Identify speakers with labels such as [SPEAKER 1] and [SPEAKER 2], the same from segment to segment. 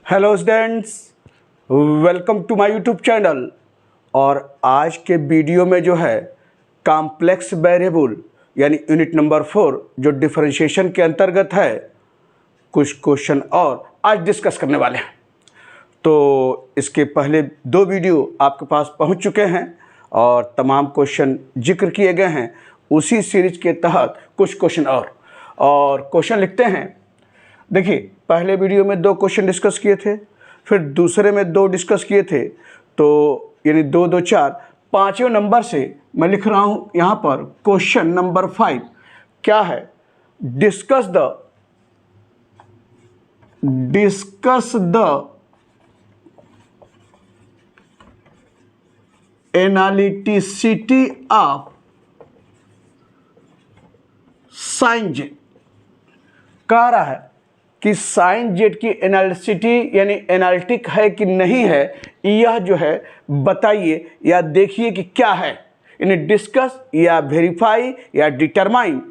[SPEAKER 1] Hello students, welcome to my YouTube channel. और आज के वीडियो में जो है कॉम्प्लेक्स वेरिएबल यानी यूनिट नंबर 4 जो डिफरेंशिएशन के अंतर्गत है, कुछ क्वेश्चन और आज डिस्कस करने वाले हैं। तो इसके पहले 2 वीडियो आपके पास पहुंच चुके हैं और तमाम क्वेश्चन जिक्र किए गए हैं। उसी सीरीज के तहत कुछ क्वेश्चन और क्वेश्चन लिखते हैं। देखिए, पहले वीडियो में 2 क्वेश्चन डिस्कस किए थे, फिर दूसरे में 2 डिस्कस किए थे, तो यानी 2 2 4 पाँचवें नंबर से मैं लिख रहा हूँ यहाँ पर क्वेश्चन नंबर 5 क्या है, discuss the analyticity of sine Z. कह रहा है कि साइन जेड की एनालिसिटी यानी एनालिटिक है कि नहीं है, यह जो है बताइए या देखिए कि क्या है। यानी डिस्कस या वेरीफाई या determine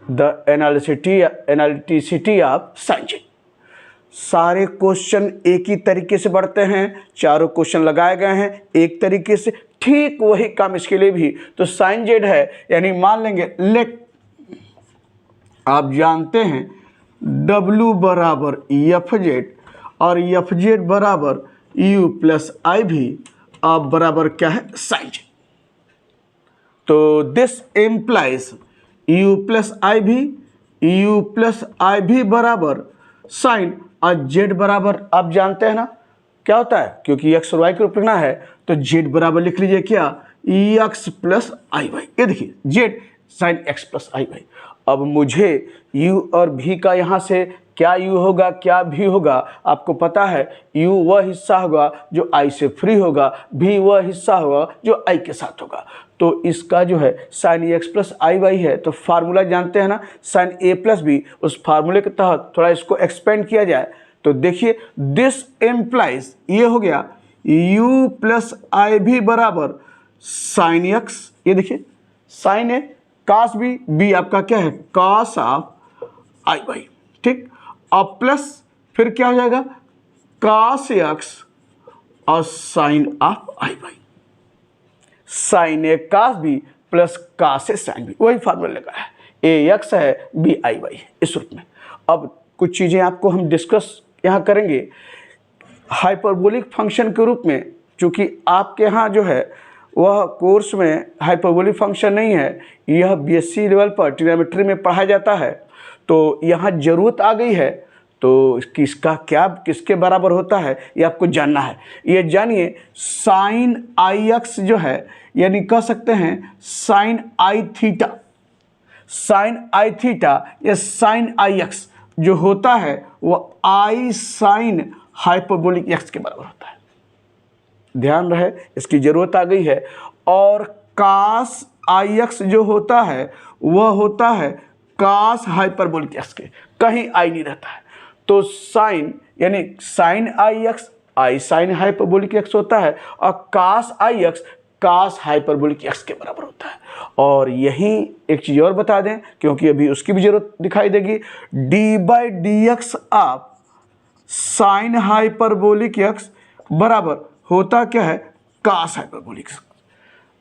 [SPEAKER 1] the analyticity of sine Z. सारे क्वेश्चन एक ही तरीके से बढ़ते हैं, चारों क्वेश्चन लगाए गए हैं एक तरीके से। ठीक वही काम इसके लिए भी। तो साइन जेड है यानी मान लेंगे लेट, आप जानते हैं W बराबर एफ जेड और एफ जेड बराबर U प्लस आई भी, अब बराबर क्या है साइन जेड। तो दिस इम्प्लाइज U प्लस आई भी बराबर साइन और जेड बराबर, आप जानते हैं ना क्या होता है, क्योंकि एक्स और वाई के रूप लिखना है तो जेड बराबर लिख लीजिए क्या, एक्स प्लस आई वाई। ये देखिए Z sine x plus i Y. अब मुझे u और v का यहाँ से क्या u होगा क्या v होगा, आपको पता है u वह हिस्सा होगा जो i से फ्री होगा, v वह हिस्सा होगा जो i के साथ होगा। तो इसका जो है sine x plus i y है, तो फार्मूला जानते हैं ना साइन ए प्लस बी। उस फार्मूले के तहत थोड़ा इसको एक्सपेंड किया जाए तो देखिए दिस एम्प्लाइज, ये हो गया u प्लस आई भी बराबर साइन एक्स, ये देखिए साइन ए कास बी आपका क्या है कास ऑफ आई वाई, ठीक। अब प्लस फिर क्या हो जाएगा कास एक्स और sine of i y, sine a cos b plus cos a sine b, वही फार्मूला लगा है, ए एक्स है बी आई वाई है इस रूप में। अब कुछ चीज़ें आपको हम डिस्कस यहाँ करेंगे हाइपरबोलिक फंक्शन के रूप में। चूँकि आपके यहाँ जो है वह कोर्स में हाइपरबोलिक फंक्शन नहीं है, यह बीएससी लेवल पर ट्रिग्नोमेट्री में पढ़ाया जाता है, तो यहाँ ज़रूरत आ गई है। तो किसका क्या किसके बराबर होता है ये आपको जानना है। ये जानिए साइन आई एक्स जो है, यानी कह सकते हैं साइन आई थीटा या साइन आई एक्स जो होता है वह आई साइन हाइपरबोलिक एक्स के बराबर होता है। ध्यान रहे, इसकी जरूरत आ गई है। और कास आई एक्स जो होता है वह होता है कास हाइपरबोलिक एक्स के, कहीं आई नहीं रहता है। तो साइन यानी साइन आई एक्स आई साइन हाइपरबोलिक एक्स होता है और कास आई एक्स कास हाइपरबोलिक एक्स के बराबर होता है। और यहीं एक चीज़ और बता दें क्योंकि अभी उसकी भी जरूरत दिखाई देगी, d by d x of sine hyperbolic x बराबर होता क्या है cos hyperbolic x.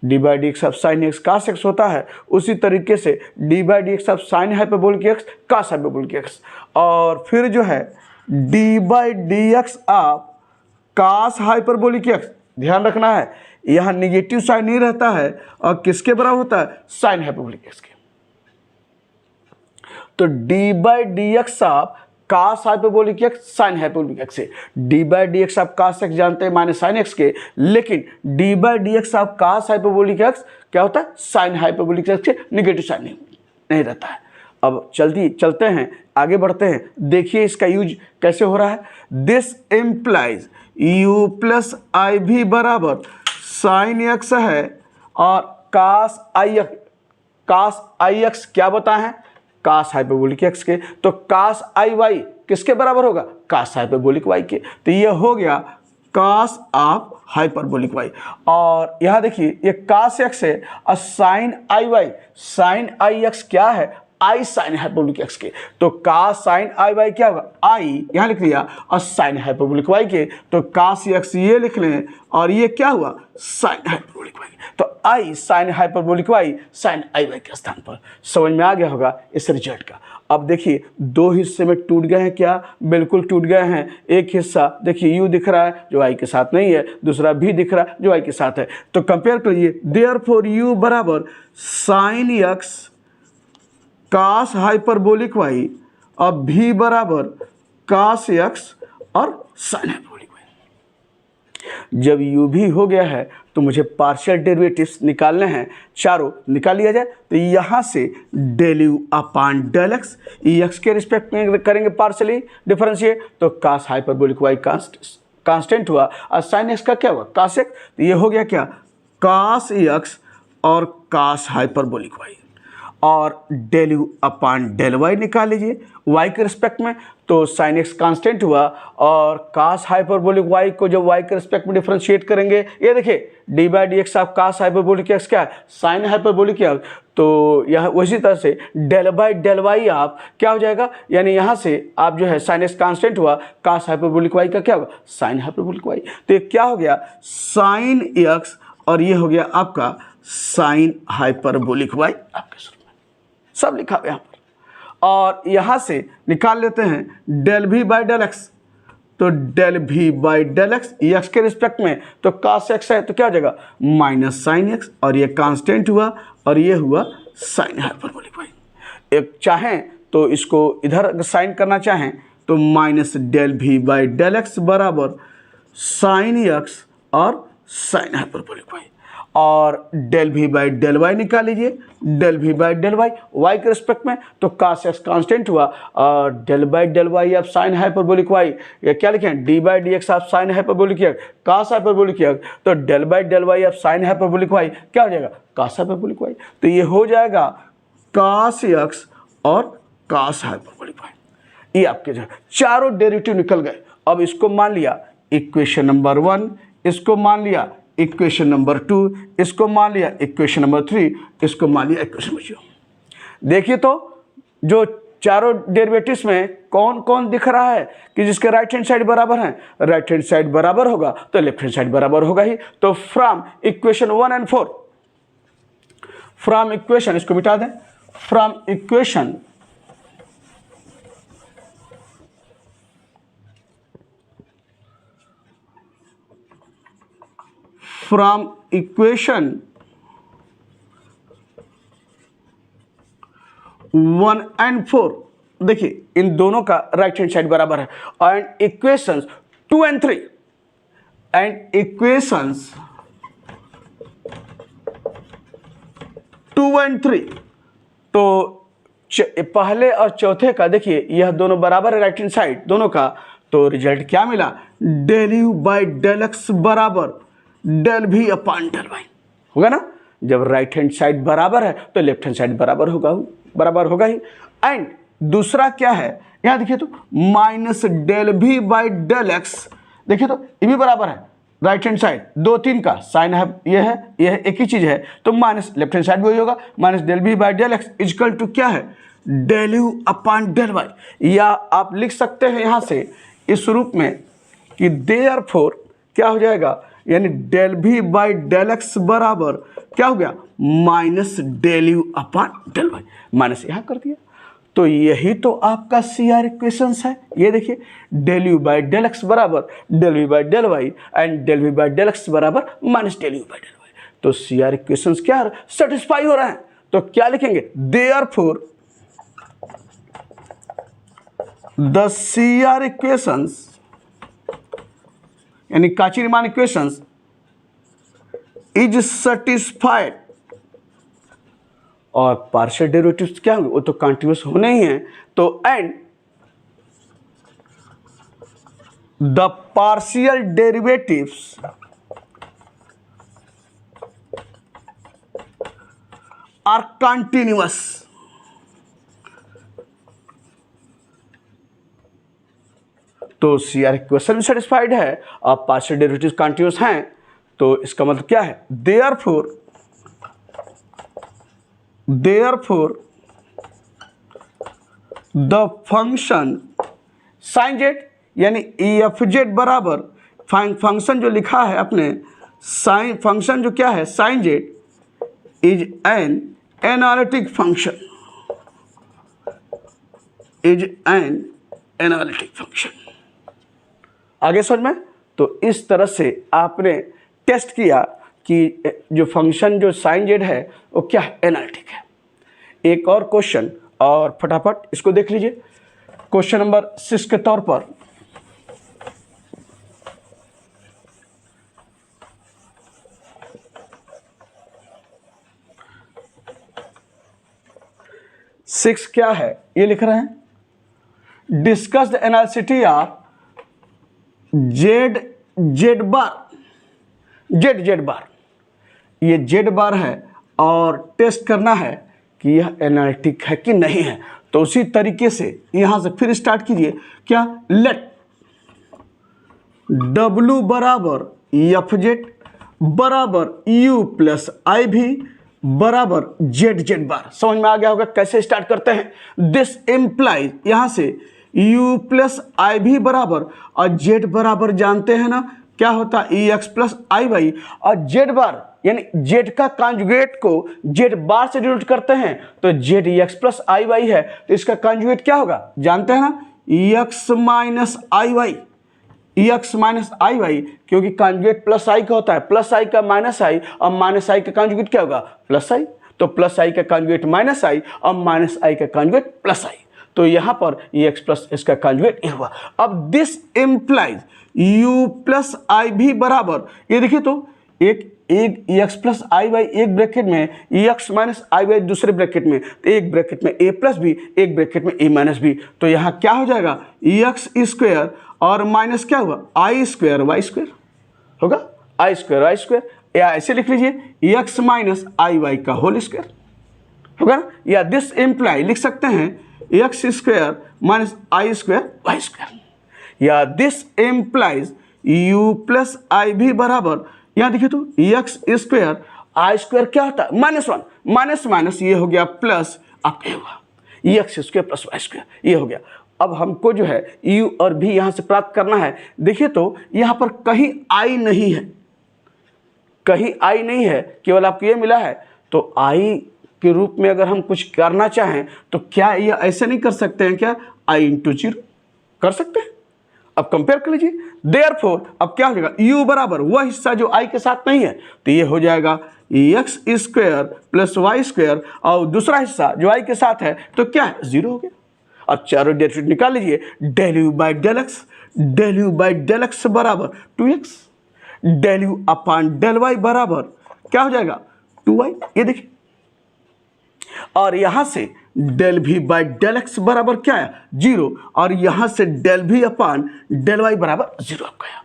[SPEAKER 1] D by d x of sine x cos x होता है, उसी तरीके से d by d x of sine hyperbolic x cos hyperbolic x. और फिर जो है d by d x of cos hyperbolic x, ध्यान रखना है यहाँ निगेटिव साइन नहीं रहता है और किसके बराबर होता है साइन हाइपरबोलिक एक्स के। तो d by d x of cos hyperbolic x sine hyperbolic x से, डी बाई डी एक्स आप कास एक्स जानते हैं माइनस साइन एक्स के, लेकिन डी बाई डी एक्स आप कास हाइपरबोलिक एक्स क्या होता है साइन हाइपरबोलिक एक्स से, निगेटिव साइन नहीं रहता है। अब चलते हैं आगे बढ़ते हैं, देखिए इसका यूज कैसे हो रहा है। दिस इम्प्लाइज u प्लस आई भी बराबर साइन एक्स है और कास आई एक्स क्या बताए हैं कास हाइपरबोलिक एक्स के, तो कास आई वाई किसके बराबर होगा कास हाइपरबोलिक वाई के। तो ये हो गया कास ऑफ हाइपरबोलिक वाई। और यहाँ देखिए ये कास एक्स है और साइन आई वाई, साइन आई एक्स क्या है आई साइन हाइपरबोलिक एक्स के, तो कास साइन आई वाई क्या होगा, आई यहाँ लिख लिया, और साइन हाइपरबोलिक वाई के तो कास एक्स ये लिख लें, और ये क्या हुआ साइन हाइपरबोलिक वाई, तो आई साइन हाइपरबोलिक वाई साइन आई वाई के स्थान पर। समझ में आ गया होगा इस रिजल्ट का। अब देखिए दो हिस्से में टूट गए हैं क्या, बिल्कुल टूट गए हैं। एक हिस्सा देखिए u दिख रहा है जो y के साथ नहीं है, दूसरा v दिख रहा है जो y के साथ है, तो कंपेयर करिए। देयरफॉर u बराबर साइन x कास हाइपरबोलिक y और v बराबर कास x और साइन हाइपरबोलिक y। जब u भी हो गया है तो मुझे पार्शियल डेरिवेटिव्स निकालने हैं, चारों निकाल लिया जाए तो यहाँ से del you upon del x, x के रिस्पेक्ट में करेंगे पार्शियली डिफरेंशिएट, तो कास हाइपरबोलिक वाई कांस्टेंट हुआ और साइन एक्स का क्या हुआ कास एक्स, तो ये हो गया क्या कास एक्स और कास हाइपरबोलिक वाई, और del you upon del y निकाल लीजिए y के रिस्पेक्ट में, तो साइन एक्स कांस्टेंट हुआ और कास हाइपरबोलिक y को जब y के रिस्पेक्ट में डिफरेंशिएट करेंगे, ये देखिए डी बाई डी एक्स आप कास हाइपरबोलिक एक्स क्या है साइन हाइपरबोलिक एक्स, तो यह उसी तरह से डेल बाई डेल वाई आप क्या हो जाएगा, यानी यहाँ से आप जो है साइन एक्स कांस्टेंट हुआ, कास हाइपरबोलिक y का क्या होगा साइन हाइपरबोलिक y, तो ये क्या हो गया साइन एक्स और ये हो गया आपका साइन हाइपरबोलिक y आपके सूत्र में सब लिखा हुआ यहाँ पर। और यहाँ से निकाल लेते हैं डेल भी बाई डेल एक्स, तो डेल भी बाई डेल एक्स एक्स के रिस्पेक्ट में, तो कास एक्स है तो क्या हो जाएगा माइनस साइन एक्स, और ये कांस्टेंट हुआ और ये हुआ साइन हाइपरबोलिक वाई। एक चाहें तो इसको इधर साइन करना चाहें तो माइनस डेल भी बाई डेल एक्स बराबर साइन एक्स और साइन हाइपरबोलिक वाई, और डेल भी बाई डेल वाई निकाल लीजिए, डेल भी बाई डेल वाई वाई के रिस्पेक्ट में, तो कास एक्स कांस्टेंट हुआ और डेल बाई डेल वाई आप साइन हाइपरबोलिक वाई, ये क्या लिखें डी बाई डी एक्स आप sign hyperbolic x cos hyperbolic x, तो डेल बाई डेल वाई आप साइन हाइपरबोलिक वाई क्या हो जाएगा कास हाइपरबोलिक वाई, तो ये हो जाएगा कास एक्स और कास हाइपरबोलिक वाई। ये आपके जो चारों डेरिवेटिव निकल गए। अब इसको मान लिया इक्वेशन नंबर 1, इसको मान लिया इक्वेशन नंबर 2, इसको मान लिया इक्वेशन नंबर 3, इसको मान लिया इक्वेशन नंबर 0। देखिए तो जो चारों डेरिवेटिव्स में कौन कौन दिख रहा है कि जिसके राइट हैंड साइड बराबर है, राइट हैंड साइड बराबर होगा तो लेफ्ट हैंड साइड बराबर होगा ही, तो from equation 1 and 4, from equation इसको मिटा दें, from equation from equation 1 and 4, देखिए इन दोनों का राइट हैंड साइड बराबर है, and equations 2 and 3, and equations 2 and 3, तो पहले और चौथे का देखिए यह दोनों बराबर है राइट हैंड साइड दोनों का, तो रिजल्ट क्या मिला del you by del x बराबर डेल भी अपान डेल वाई होगा ना। जब राइट हैंड साइड बराबर है तो लेफ्ट हैंड साइड बराबर होगा ही। एंड दूसरा क्या है यहाँ देखिए तो माइनस डेल भी बाई डेल एक्स, देखिए तो ये भी बराबर है राइट हैंड साइड, 2 3 का साइन है, ये है एक ही चीज है, तो माइनस लेफ्ट हैंड साइड भी वही होगा, माइनस डेल भी by del x is equal to क्या है del you upon del y. या आप लिख सकते हैं यहाँ से इस रूप में कि देयरफॉर क्या हो जाएगा, यानी डेल भी बाई डेल एक्स बराबर क्या हो गया minus del you upon del y, minus यहाँ कर दिया, तो यही तो आपका CR इक्वेशंस है। ये देखिए del you by del x बराबर del v by del Y and del v by del x बराबर minus del you by del Y, तो CR इक्वेशंस क्या सेटिस्फाई हो रहे हैं, तो क्या लिखेंगे देयरफॉर द CR इक्वेशंस यानी काची-रीमान इक्वेशंस इज सेटिस्फाइड, और पार्शियल डेरिवेटिव्स क्या होंगे वो तो कंटिन्यूअस होने ही हैं, तो and the partial derivatives are continuous, तो CR इक्वेशन भी सेटिस्फाइड है और पार्शियल डेरिवेटिव्स कंटिन्यूअस हैं, तो इसका मतलब क्या है therefore the function sine z यानी एफ जेड बराबर फंक्शन जो लिखा है अपने साइन फंक्शन जो क्या है sine z is an analytic function आगे समझ में। तो इस तरह से आपने टेस्ट किया कि जो फंक्शन जो साइन जेड है वो क्या है एनालिटिक है। एक और क्वेश्चन और फटाफट इसको देख लीजिए। क्वेश्चन नंबर 6 के तौर पर सिक्स क्या है ये लिख रहे हैं, डिस्कस द एनालिसिटी ऑफ जेड बार। ये जेड बार है और टेस्ट करना है कि यह एनालिटिक है कि नहीं है। तो उसी तरीके से यहां से फिर स्टार्ट कीजिए। क्या, लेट W बराबर एफ जेड बराबर यू प्लस आई भी बराबर जेड बार। समझ में आ गया होगा कैसे स्टार्ट करते हैं। दिस इम्प्लाइज यहां से u प्लस आई भी बराबर और जेड बराबर जानते हैं ना क्या होता है ई एक्स प्लस आई वाई, और जेड बार यानी जेड का कॉन्जुगेट को जेड बार से डिनोट करते हैं तो Z E x plus i y है। तो इसका कॉन्जुगेट क्या होगा जानते हैं ना, e x minus i Y, E x minus i Y, क्योंकि कॉन्जुगेट प्लस आई का होता है, प्लस आई का माइनस आई और माइनस आई का कॉन्जुगेट क्या होगा प्लस आई। तो प्लस आई का कॉन्जुगेट माइनस आई और माइनस आई का कॉन्जुगेट प्लस आई। तो यहां पर ई एक्स प्लस इसका कॉन्जुगेट ये हुआ। अब दिस इम्प्लाइज यू प्लस आई भी बराबर, ये देखिए तो एक ई एक्स प्लस आई वाई एक ब्रैकेट में, e x minus i Y दूसरे ब्रैकेट में, तो एक ब्रैकेट में ए प्लस बी एक ब्रैकेट में ए माइनस बी। तो यहाँ क्या हो जाएगा ई एक्स स्क्वायर और माइनस क्या हुआ आई स्क्वायर वाई स्क्वायर होगा, आई स्क्वायर वाई स्क्वायर, या ऐसे लिख लीजिए ई एक्स माइनस आई वाई का होल स्क्वायर होगा ना। या दिस इम्प्लाई लिख सकते हैं एक्स स्क्वायर माइनस आई स्क्वायर वाई स्क्वायर, या दिस इम्प्लाइज यू प्लस आई भी बराबर, यहां देखिए तो एक्स स्क्वायर आई स्क्वायर क्या होता है माइनस वन, माइनस माइनस ये हो गया प्लस, अब क्या हुआ x square plus y square ये हो गया। अब हमको जो है u और v यहां से प्राप्त करना है। देखिए तो यहां पर कहीं i नहीं है, कहीं i नहीं है, केवल आपको ये मिला है। तो i के रूप में अगर हम कुछ करना चाहें तो क्या ये ऐसे नहीं कर सकते हैं क्या, i इंटू जीरो कर सकते हैं। अब कंपेयर कर लीजिए, देयरफॉर अब क्या हो जाएगा u बराबर वह हिस्सा जो i के साथ नहीं है, तो ये हो जाएगा x square plus y square, और दूसरा हिस्सा जो i के साथ है तो क्या है जीरो हो गया। अब चारों डेरिवेटिव निकाल लीजिए, del you by del x बराबर 2x, del you upon del y बराबर क्या हो जाएगा 2y, ये देखिए। और यहां से डेल भी बाई डेल एक्स बराबर क्या है 0, और यहां से डेल भी अपॉन डेल वाई बराबर 0 आ गया।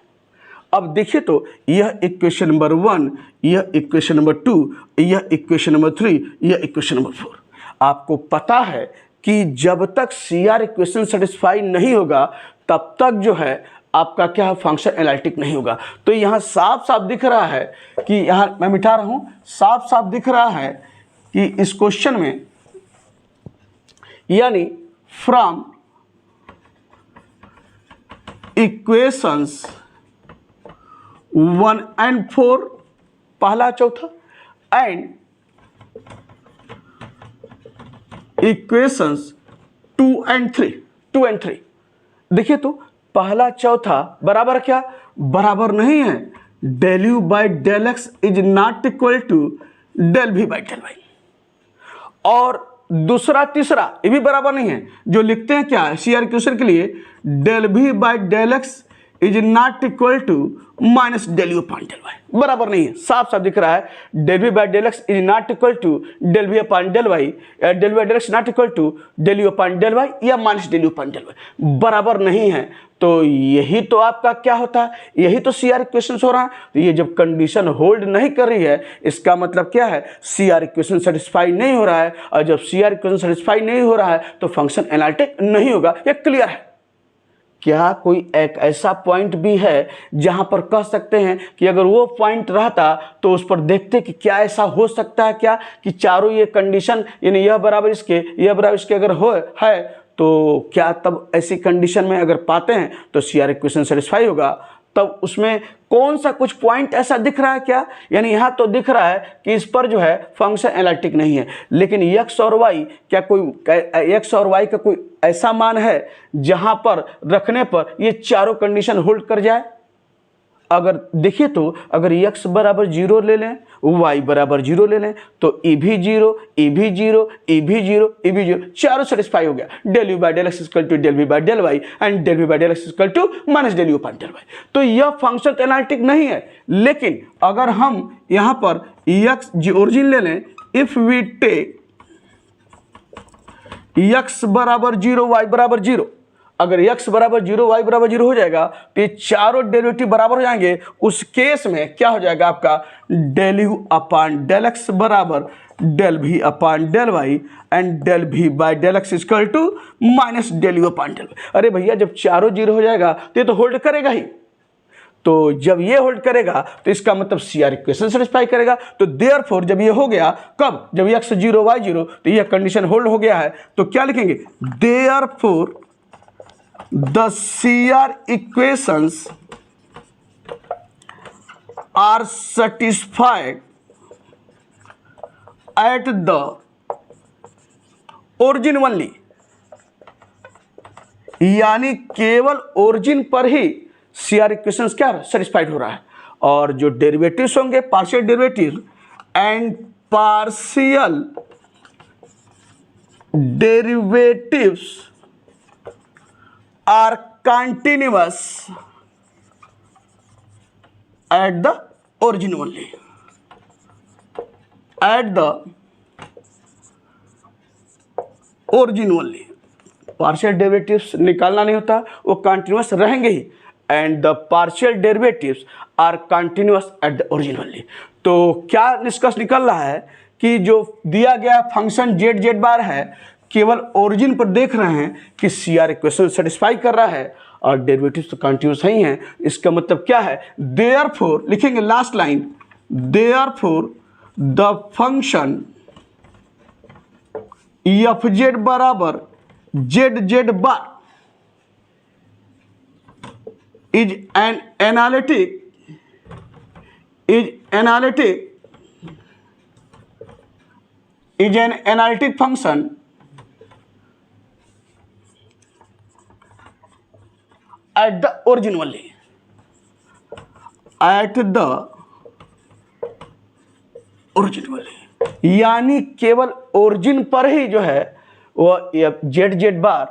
[SPEAKER 1] अब देखिए तो यह इक्वेशन नंबर 1, यह इक्वेशन नंबर 2, यह इक्वेशन नंबर 3, यह इक्वेशन नंबर 4। आपको पता है कि जब तक CR इक्वेशन सेटिस्फाई नहीं होगा तब तक जो है आपका क्या फंक्शन एनालिटिक नहीं होगा। तो यहाँ साफ साफ दिख रहा है कि यहाँ मैं मिटा रहा हूँ, साफ साफ दिख रहा है कि इस क्वेश्चन में यानी फ्रॉम इक्वेशंस 1 and 4 पहला चौथा एंड इक्वेशंस 2 and 3 देखिए तो पहला चौथा बराबर क्या बराबर नहीं है, del you by del x is not equal to del भी बाई डेल वाई, और दूसरा तीसरा ये भी बराबर नहीं है। जो लिखते हैं क्या CR इक्वेशन के लिए डेल भी by del x is not equal to minus del you upon del y, बराबर नहीं है, साफ साफ दिख रहा है del b by del x is not equal to del b upon del y, del by del x not equal to del you upon del y या minus del you upon del y, बराबर नहीं है। तो यही तो आपका क्या होता है, यही तो CR इक्वेशन हो रहा है। तो ये जब कंडीशन होल्ड नहीं कर रही है इसका मतलब क्या है CR इक्वेशन सेटिस्फाई नहीं हो रहा है, और जब CR इक्वेशन सेटिस्फाई नहीं हो रहा है तो फंक्शन एनालिटिक नहीं होगा, ये क्लियर है। क्या कोई एक ऐसा पॉइंट भी है जहां पर कह सकते हैं कि अगर वो पॉइंट रहता तो उस पर देखते कि क्या ऐसा हो सकता है क्या कि चारों ये कंडीशन यानी यह बराबर इसके यह बराबर इसके अगर हो है तो क्या तब ऐसी कंडीशन में अगर पाते हैं तो सी आर इक्वेशन सेटिस्फाई होगा। तब उसमें कौन सा कुछ पॉइंट ऐसा दिख रहा है क्या, यानी यहाँ तो दिख रहा है कि इस पर जो है फंक्शन एनालिटिक नहीं है, लेकिन x और y क्या कोई x और y का कोई ऐसा मान है जहाँ पर रखने पर ये चारों कंडीशन होल्ड कर जाए। अगर देखिए तो अगर x बराबर 0 ले लें, y बराबर 0 ले लें, तो e भी 0, e भी 0, e भी 0, e भी 0, चारों सेटिस्फाई हो गया। Del you by del x equal to del v by del Y and del v by del x equal to minus del you by del Y. तो यह function analytic नहीं है। लेकिन अगर हम यहाँ पर x ओरिजिन ले लें, इफ वी टेक x बराबर 0, y बराबर 0, अगर x बराबर 0, y बराबर 0 हो जाएगा तो ये चारों डेरिवेटिव बराबर हो जाएंगे। उस केस में क्या हो जाएगा आपका del you upon del x बराबर डेल भी upon del Y and del भी by del x equal to minus del you upon del y. अरे भैया जब चारों 0 हो जाएगा तो ये तो होल्ड करेगा ही। तो जब ये होल्ड करेगा तो इसका मतलब सी आर इक्वेशन सेटिस्फाई करेगा। तो देयरफॉर जब ये हो गया, कब, जब x 0 y 0, तो यह कंडीशन होल्ड हो गया है। तो क्या लिखेंगे, therefore the CR equations are satisfied at the origin only, यानी केवल ओरिजिन पर ही CR इक्वेशंस क्या सेटिस्फाइड हो रहा है। और जो डेरिवेटिव्स होंगे partial derivative and partial derivatives are continuous at the origin only, at the origin only। Partial derivatives निकालना नहीं होता, वो कंटिन्यूअस रहेंगे ही। And the partial derivatives are continuous at the origin only. तो क्या निष्कर्ष निकल रहा है कि जो दिया गया फंक्शन जेड जेड बार है, केवल ओरिजिन पर देख रहे हैं कि सी आर इक्वेशन सेटिस्फाई कर रहा है और डेरिवेटिव्स तो कंटिन्यूअस ही हैं। इसका मतलब क्या है, देयरफॉर लिखेंगे last line, therefore the function f z बराबर z z bar is an analytic function at the origin only, at the origin only, यानी केवल ओरिजिन पर ही जो है वो जेड जेड बार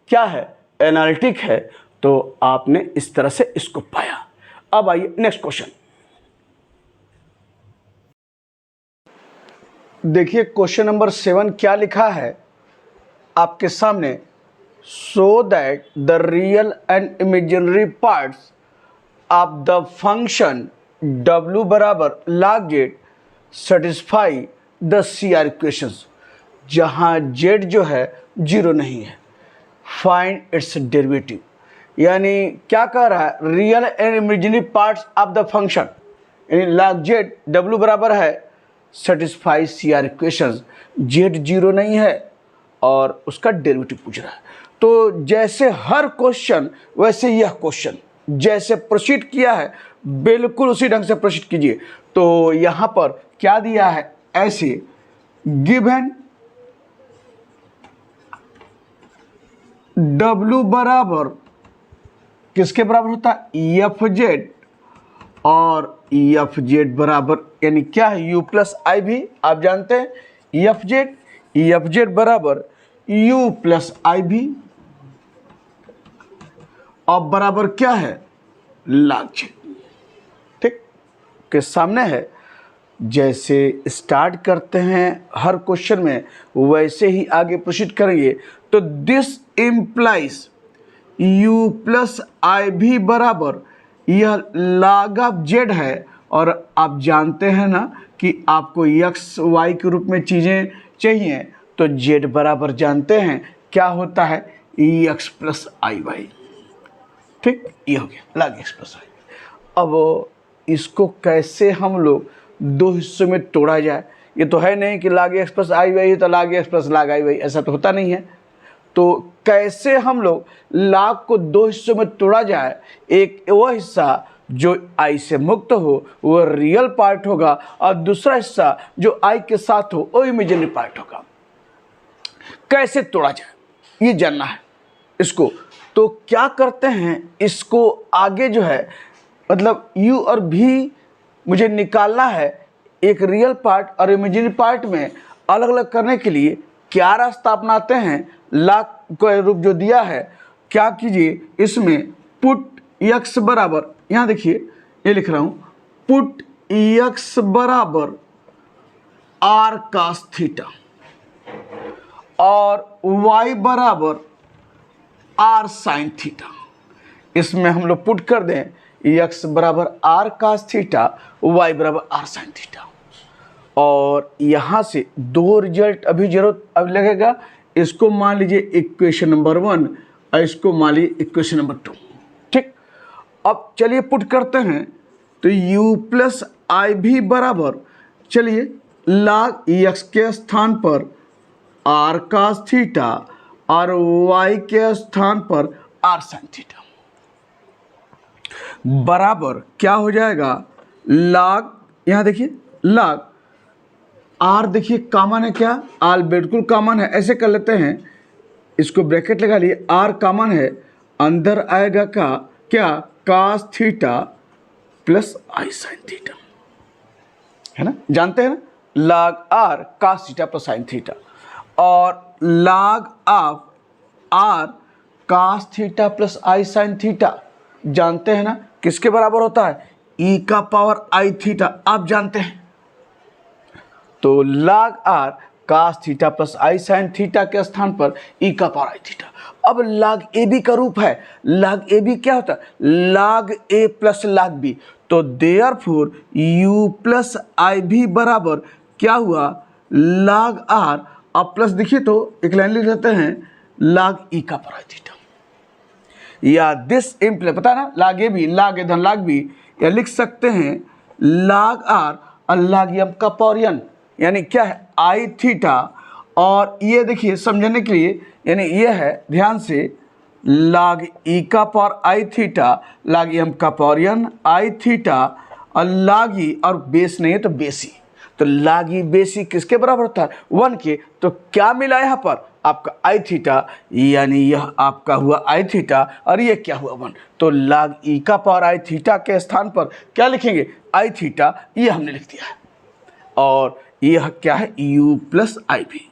[SPEAKER 1] क्या है, एनालिटिक है। तो आपने इस तरह से इसको पाया। अब आइए नेक्स्ट क्वेश्चन देखिए। क्वेश्चन नंबर 7 क्या लिखा है आपके सामने, so that the real and imaginary parts of the function w बराबर log z satisfy the CR equations, जहाँ z जो है 0 नहीं है, find its derivative। यानी क्या कह रहा है, real and imaginary parts of the function, यानी log z w बराबर है सेटिस्फाई CR इक्वेशंस, z 0 नहीं है और उसका डेरिवेटिव पूछ रहा है। तो जैसे हर क्वेश्चन वैसे यह क्वेश्चन जैसे प्रोसीड किया है बिल्कुल उसी ढंग से प्रोसीड कीजिए। तो यहाँ पर क्या दिया है, ऐसे गिवन W बराबर किसके बराबर होता है, एफ जेड, और एफ जेड बराबर यानी क्या है, यू प्लस आई भी आप जानते हैं, एफ जेड बराबर यू प्लस आई भी, और बराबर क्या है, log z। ठीक, के सामने है। जैसे स्टार्ट करते हैं हर क्वेश्चन में वैसे ही आगे प्रोसीड करेंगे। तो दिस इम्प्लाइज u प्लस आई भी बराबर यह log ऑफ z है। और आप जानते हैं ना कि आपको x y के रूप में चीज़ें चाहिए, तो z बराबर जानते हैं क्या होता है, x प्लस आई वाई। ठीक, ये हो गया log x प्लस आई। अब इसको कैसे हम लोग दो हिस्सों में तोड़ा जाए, ये तो है नहीं कि log x plus i Y तो log x प्लस log आई वाई, ऐसा तो होता नहीं है। तो कैसे हम लोग log को दो हिस्सों में तोड़ा जाए, एक वो हिस्सा जो I से मुक्त हो वो रियल पार्ट होगा और दूसरा हिस्सा जो I के साथ हो वो इमेजिनरी पार्ट होगा। कैसे तोड़ा जाए ये जानना है इसको। तो क्या करते हैं, इसको आगे जो है मतलब U और V मुझे निकालना है, एक रियल पार्ट और इमेजिनरी पार्ट में अलग अलग करने के लिए क्या रास्ता अपनाते हैं, log का रूप जो दिया है, क्या कीजिए इसमें पुट x बराबर, यहाँ देखिए ये लिख रहा हूँ, पुट x बराबर r cos थीटा और y बराबर r sin थीटा। इसमें हम लोग पुट कर दें x बराबर r cos थीटा, y बराबर r sin थीटा, और यहाँ से दो रिजल्ट अभी जरूरत अब लगेगा। इसको मान लीजिए इक्वेशन नंबर 1 और इसको मान लीजिए इक्वेशन नंबर 2। ठीक, अब चलिए पुट करते हैं। तो u प्लस आई भी बराबर, चलिए log x के स्थान पर r cos थीटा और y के स्थान पर r sin थीटा बराबर क्या हो जाएगा, log, यहाँ देखिए log r, देखिए कॉमन है क्या, r बिल्कुल कॉमन है, ऐसे कर लेते हैं, इसको ब्रैकेट लगा लिए, r कॉमन है, अंदर आएगा क्या cos theta plus i sin theta, है ना, जानते हैं ना, log r cos theta plus sin theta, और log of r cos theta plus i sin theta जानते हैं ना किसके बराबर होता है, e का पावर i थीटा, आप जानते हैं। तो log r cos theta plus i sin theta के स्थान पर e का पावर i थीटा। अब log ab का रूप है, log ab क्या होता है, log a plus log b, तो देयरफॉर u प्लस आई भी बराबर क्या हुआ, log r, अब प्लस देखिए तो एक लाइन लिख लेते हैं, log e का पावर i थीटा, या दिस इम्प्लाई, पता है ना, log ab, log a धन log b, या लिख सकते हैं log r और log m का पावर n, यानी क्या है i थीटा, और ये देखिए समझने के लिए, यानी ये है ध्यान से log e का power i theta, log m का पावर n i थीटा, और log e, और बेस नहीं है तो बेसी, तो log e बेसी किसके बराबर होता है, 1 के। तो क्या मिला यहाँ पर आपका i थीटा, यानी यह आपका हुआ i थीटा और ये क्या हुआ 1, तो log e का पावर i थीटा के स्थान पर क्या लिखेंगे, i थीटा, ये हमने लिख दिया है, और यह क्या है u प्लस आई भी।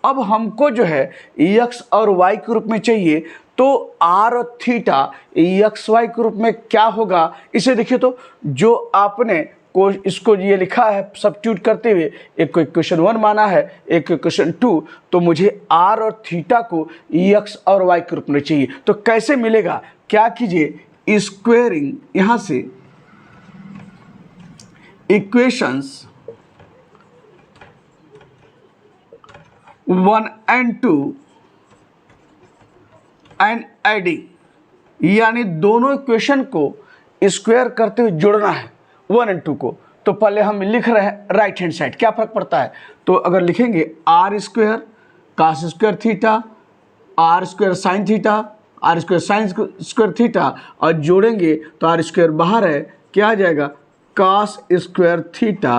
[SPEAKER 1] अब हमको जो है x और y के रूप में चाहिए, तो r और थीटा x y के रूप में क्या होगा, इसे देखिए तो जो आपने को इसको ये लिखा है सब्स्टिट्यूट करते हुए, एक को इक्वेशन 1 माना है, एक इक्वेशन 2, तो मुझे r और थीटा को x और y के रूप में चाहिए। तो कैसे मिलेगा, क्या कीजिए, स्क्वेयरिंग यहाँ से इक्वेशंस 1 and 2 एंड एडिंग, यानी दोनों इक्वेशन को स्क्वायर करते हुए जोड़ना है 1 और 2 को। तो पहले हम लिख रहे हैं राइट हैंड साइड, क्या फर्क पड़ता है, तो अगर लिखेंगे r square cos square theta, r square sine theta, r square sine square theta, और जोड़ेंगे तो आर स्क्वायर बाहर है, क्या आ जाएगा, cos square theta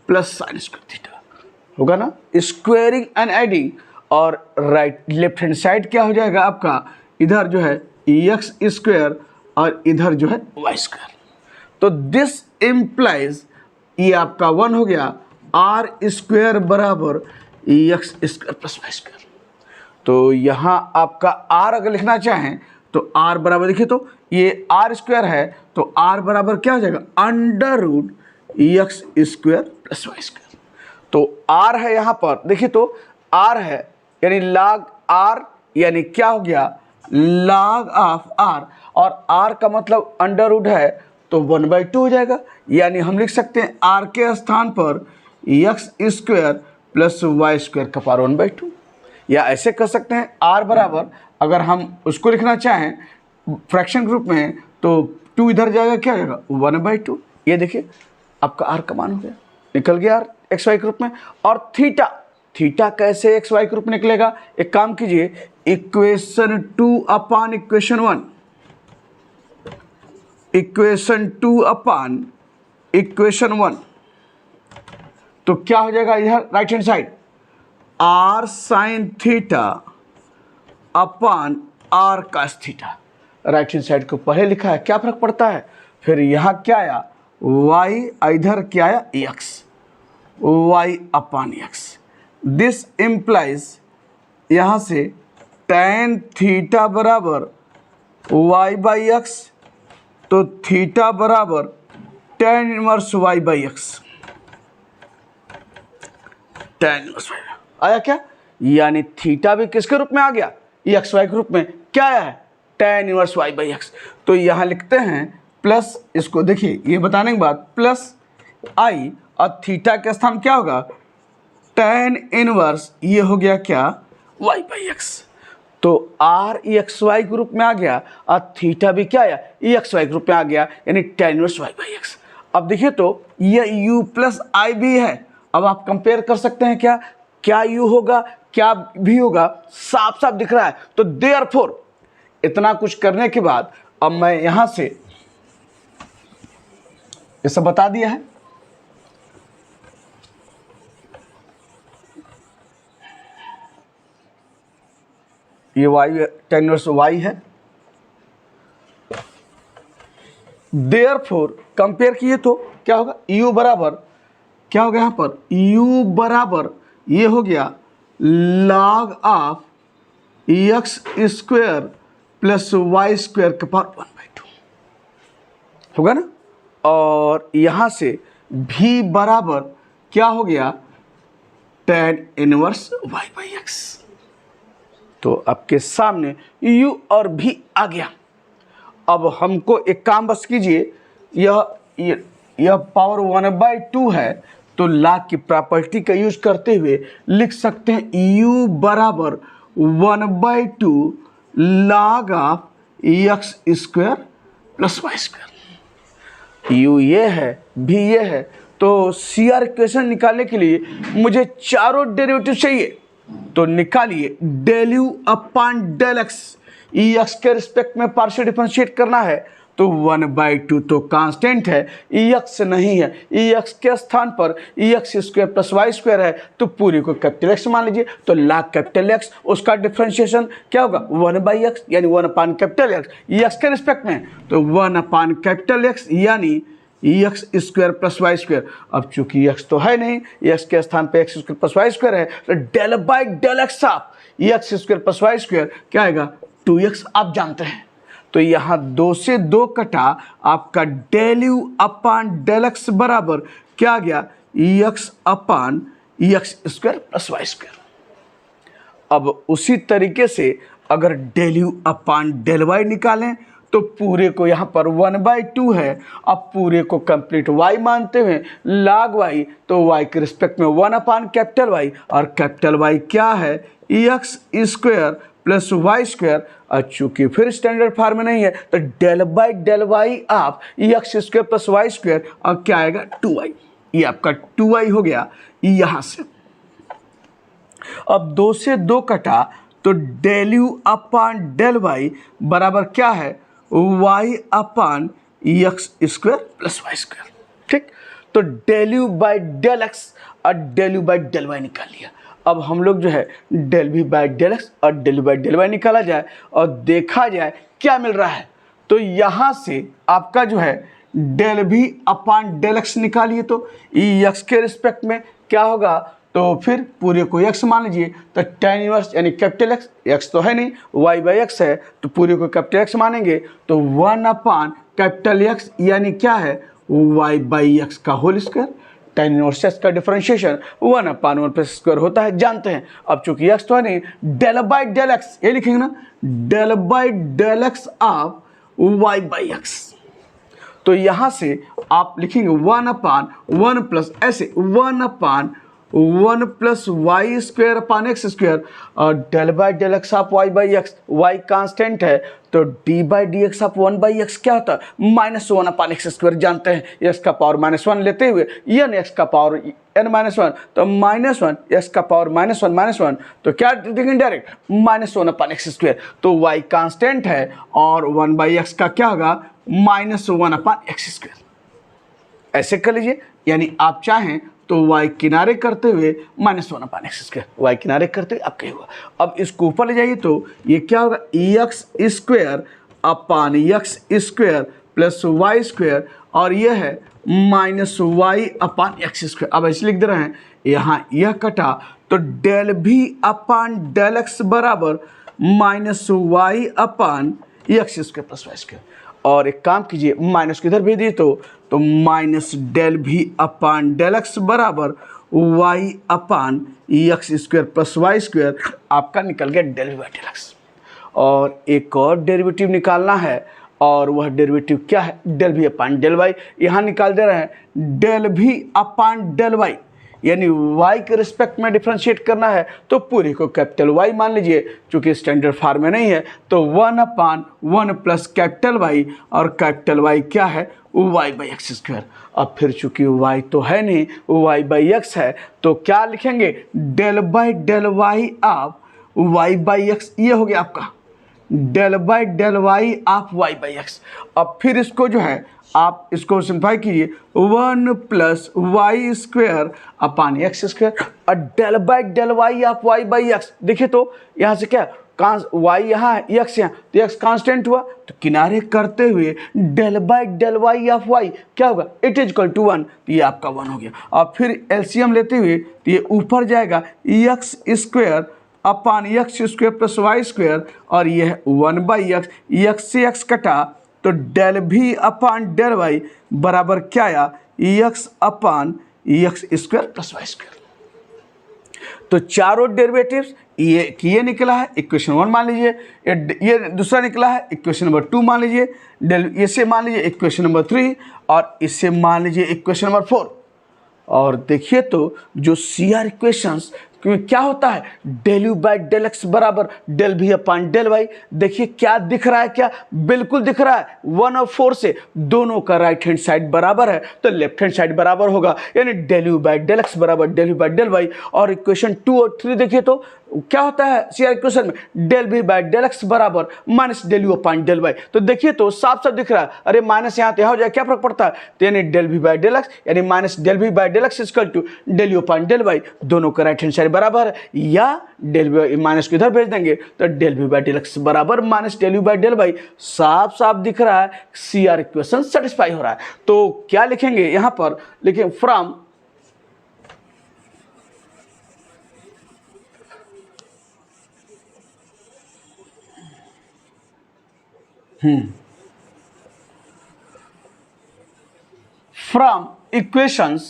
[SPEAKER 1] plus sine square theta होगा ना, स्क्वायरिंग एंड एडिंग। और राइट लेफ्ट हैंड साइड क्या हो जाएगा आपका, इधर जो है एक्स स्क्वायर और इधर जो है वाई स्क्वायर। तो दिस इम्प्लाइज, ये आपका 1 हो गया, आर स्क्वायर बराबर x square plus y square. तो यहाँ आपका आर अगर लिखना चाहें तो आर बराबर, देखिए तो ये आर स्क्वायर है, तो आर बराबर क्या हो जाएगा, under root x square plus y square. तो आर है यहाँ पर, देखिए तो आर है, यानी log r, यानी क्या हो गया, log ऑफ r, और r का मतलब अंडर रूट है, तो 1/2 हो जाएगा। यानी हम लिख सकते हैं r के स्थान पर x square plus y square का पावर 1/2, या ऐसे कर सकते हैं r बराबर, अगर हम उसको लिखना चाहें फ्रैक्शन ग्रुप में, तो 2 इधर जाएगा, क्या जाएगा 1/2। ये देखिए आपका r का मान हो गया, निकल गया r एक्स वाई के रूप में। और थीटा थीटा कैसे एक्स वाई के रूप में निकलेगा? एक काम कीजिए, equation 2 upon equation 1, equation 2 upon equation 1, तो क्या हो जाएगा इधर right hand side, r sine theta upon r cos theta. Right hand side को पहले लिखा है, क्या फर्क पड़ता है? फिर यहाँ क्या आया y, इधर क्या आया x, y upon x। This implies यहाँ से tan थीटा बराबर y बाई एक्स, तो थीटा बराबर tan inverse y by x, tan inverse y आया क्या? यानी थीटा भी किसके रूप में आ गया? एक्स वाई के रूप में। क्या आया है? tan inverse y by x. तो यहाँ लिखते हैं प्लस, इसको देखिए ये बताने के बाद प्लस i और थीटा के स्थान क्या होगा? tan इनवर्स, ये हो गया क्या? y by x. तो r एक्स वाई के रूप में आ गया और थीटा भी क्या आया? एक्स वाई के रूप में आ गया, यानी tan inverse y by x. अब देखिए तो ये u प्लस आई भी है। अब आप कंपेयर कर सकते हैं क्या? क्या u होगा क्या भी होगा, साफ साफ दिख रहा है। तो देयरफॉर इतना कुछ करने के बाद अब मैं यहां से ये सब बता दिया है। ये y tan इनवर्स y है। देयरफॉर कंपेयर किए तो क्या होगा? u बराबर क्या हो गया यहाँ पर? u बराबर ये हो गया log of x square plus y square के पावर 1/2 होगा ना। और यहाँ से v बराबर क्या हो गया? tan inverse y by x. तो आपके सामने u और v आ गया। अब हमको एक काम बस कीजिए, यह पावर 1/2 है, तो log की प्रॉपर्टी का यूज करते हुए लिख सकते हैं u बराबर 1/2 log of x square plus y square. u ये है, v ये है, तो CR इक्वेशन निकालने के लिए मुझे चारों डेरिवेटिव चाहिए। तो निकालिए del you upon del x, e x के रिस्पेक्ट में पार्शियल डिफरेंशिएट करना है, तो 1/2 तो कांस्टेंट है, ई एक्स नहीं है, ई एक्स के स्थान पर e x square plus y square है, तो पूरी को कैपिटल एक्स मान लीजिए। तो log कैपिटल एक्स, उसका डिफरेंशिएशन क्या होगा? 1/x यानी 1 अपान कैपिटल एक्स, ई एक्स के रिस्पेक्ट में, तो 1 अपान कैपिटल एक्स यानी e x square plus y square. अब चूंकि एक्स तो है नहीं, एक्स के स्थान पे x square plus y square है, तो del by del x of x square plus y square क्या आएगा? 2x आप जानते हैं। तो यहाँ 2 से 2 कटा, आपका del you upon del x बराबर क्या आ गया? X upon x square plus y square. अब उसी तरीके से अगर del you upon del y निकालें तो पूरे को यहाँ पर 1/2 है, अब पूरे को कंप्लीट y मानते हुए log y, तो y के रिस्पेक्ट में 1 अपान कैपिटल y, और कैपिटल Y क्या है? X square plus y square. और चूंकि फिर स्टैंडर्ड फॉर्म में नहीं है, तो del by del y of x square plus y square, और क्या आएगा? 2y। ये आपका 2y हो गया यहाँ से। अब 2 से 2 कटा, तो del you upon del y बराबर क्या है? y upon x square plus y square. ठीक, तो del you by del x और del you by del y निकाल लिया। अब हम लोग जो है del v by del x और del you by del y निकाला जाए और देखा जाए क्या मिल रहा है। तो यहाँ से आपका जो है del v upon del x निकालिए, तो ई एक्स के रिस्पेक्ट में क्या होगा? तो फिर पूरे को x मान लीजिए, तो tan इनवर्स यानी कैपिटल एक्स, x तो है नहीं, y बाई एक्स है, तो पूरे को कैपिटल x मानेंगे, तो 1 अपान कैपिटल x यानी क्या है? y बाई एक्स का whole square. tan inverse x का डिफरेंशिएशन 1 अपान 1 प्लस स्क्वायर होता है, जानते हैं। अब चूंकि x तो है नहीं, डेल बाई डेल एक्स, ये लिखेंगे ना, del by del x of y by x. तो यहाँ से आप लिखेंगे 1 अपान 1 प्लस ऐसे 1 upon 1 plus y square upon x square, और del by del x of y by x, y constant है तो d by d x of 1 by x क्या होता है, -1 अपान एक्स स्क्वायर। जानते हैं एक्स का पावर -1 लेते हुए एन एक्स का पावर n-1, तो -1 एक्स का पावर -1 तो क्या देखेंगे डायरेक्ट -1 अपान एक्स स्क्वायर। तो वाई कांस्टेंट है और 1 बाई एक्स का क्या होगा -1 अपान एक्स स्क्वायर। ऐसे कर लीजिए, यानी आप चाहें तो y किनारे करते हुए -1 अपान एक्स स्क्वायर, y किनारे करते हुए आपका होगा। अब इसको ऊपर ले जाइए तो ये क्या होगा, x square upon x square plus y square, और ये है -y अपान एक्स स्क्वायर। अब ऐसे लिख दे रहे हैं, यहाँ यह कटा तो डेल भी अपान डेल एक्स बराबर -y upon x square plus y square. और एक काम कीजिए, माइनस को इधर भेज दिए तो माइनस डेल भी अपान डेल एक्स बराबर y upon x square plus y square, आपका निकल गया डेल भी बाई डेल एक्स। और एक और डेरिवेटिव निकालना है, और वह डेरिवेटिव क्या है, डेल भी अपान डेल वाई। यहाँ निकाल दे रहे हैं डेल भी अपान डेल वाई, यानी y के रिस्पेक्ट में डिफ्रेंशिएट करना है तो पूरी को कैपिटल Y मान लीजिए, चूंकि स्टैंडर्ड फॉर्म में नहीं है तो 1 अपान 1 प्लस कैपिटल Y, और कैपिटल Y क्या है, y बाई एक्स स्क्वायर। अब फिर चूंकि y तो है नहीं, y बाई एक्स है, तो क्या लिखेंगे del by del y of y by x, ये हो गया आपका del by del y of y by x. अब फिर इसको जो है आप इसको सिंप्लीफाई कीजिए, 1 plus y square upon x square, और del by del y of y by x. देखिए तो यहाँ से क्या वाई यहाँ है, एक्स यहाँ, तो एक्स कांस्टेंट हुआ, तो किनारे करते हुए del by del y of y क्या होगा, इट इज इक्वल टू 1, तो ये आपका 1 हो गया। और फिर एलसीएम लेते हुए तो ये ऊपर जाएगा x square upon x square plus y square, और ये है 1 बाई एक्स, एक्स से एक्स कटा तो डेल भी अपान डेल वाई बराबर क्या आया, x upon x square plus y square. तो चारों डेरिवेटिव्स ये निकला है, इक्वेशन 1 मान लीजिए, ये दूसरा निकला है इक्वेशन नंबर 2 मान लीजिए, इसे मान लीजिए इक्वेशन नंबर 3, और इसे मान लीजिए इक्वेशन नंबर 4। और देखिए तो जो CR इक्वेशंस क्या होता है, del you by del x बराबर डेल भी अपान डेल वाई। देखिए क्या दिख रहा है, क्या बिल्कुल दिख रहा है, 1 और 4 से दोनों का राइट हैंड साइड बराबर है तो लेफ्ट हैंड साइड बराबर होगा, यानी del you by del x बराबर del you by del y. और इक्वेशन 2 और 3 देखिए तो क्या होता है CR इक्वेशन में, डेल भी बाई डेल एक्स बराबर minus del you upon del Y. तो देखिए तो साफ साफ दिख रहा है, अरे माइनस यहाँ तो हो जाए क्या फर्क पड़ता है, तो यानी डेल भी बाई डेल एक्स यानी माइनस डेल भी by del x equal to del you upon del y, दोनों का राइट हैंड साइड बराबर है। या डेल भी माइनस को इधर भेज देंगे तो डेल भी बाई डेल एक्स बराबर minus del you by del y. साफ साफ दिख रहा है CR इक्वेशन सेटिस्फाई हो रहा है। तो क्या लिखेंगे यहाँ पर, लिखें from from equations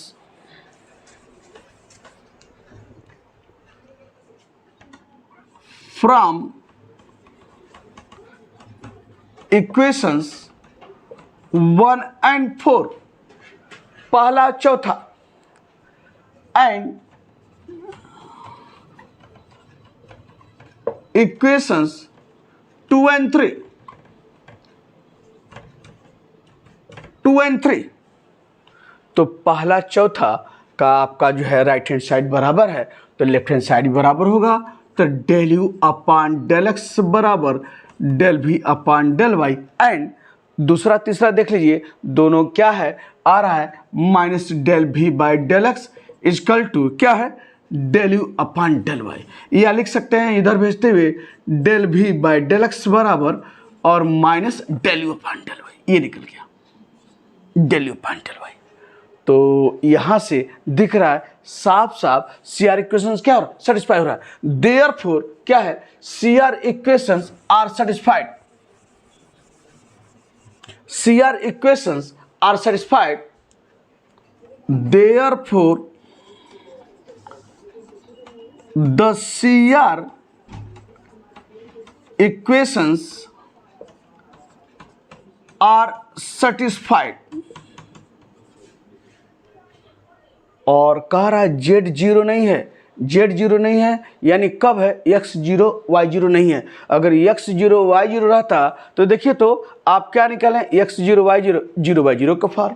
[SPEAKER 1] equations 1 and 4 पहला चौथा एंड इक्वेशंस 2 and 3 तो पहला चौथा का आपका जो है राइट हैंड साइड बराबर है तो लेफ्ट हैंड साइड बराबर होगा, तो del you upon del x बराबर डेल भी अपान डेल वाई। एंड दूसरा तीसरा देख लीजिए, दोनों क्या है आ रहा है माइनस डेल भी by del x is equal to क्या है del you upon del y. या लिख सकते हैं इधर भेजते हुए डेल भी बाई डेल एक्स बराबर और minus del you upon del y, ये निकल गया del you upon del Y. तो यहां से दिख रहा है साफ साफ CR इक्वेशंस क्या हो रहा है, सेटिस्फाई हो रहा है। देयरफॉर क्या है, CR equations are satisfied, CR equations are satisfied, therefore the CR equations are satisfied. और कह रहा है जेड जीरो नहीं है, जेड जीरो नहीं है यानी कब है, एक्स जीरो वाई जीरो नहीं है। अगर एक्स जीरो वाई जीरो रहता तो देखिए तो आप क्या निकालें, x zero Y zero, zero by zero का फॉर्म।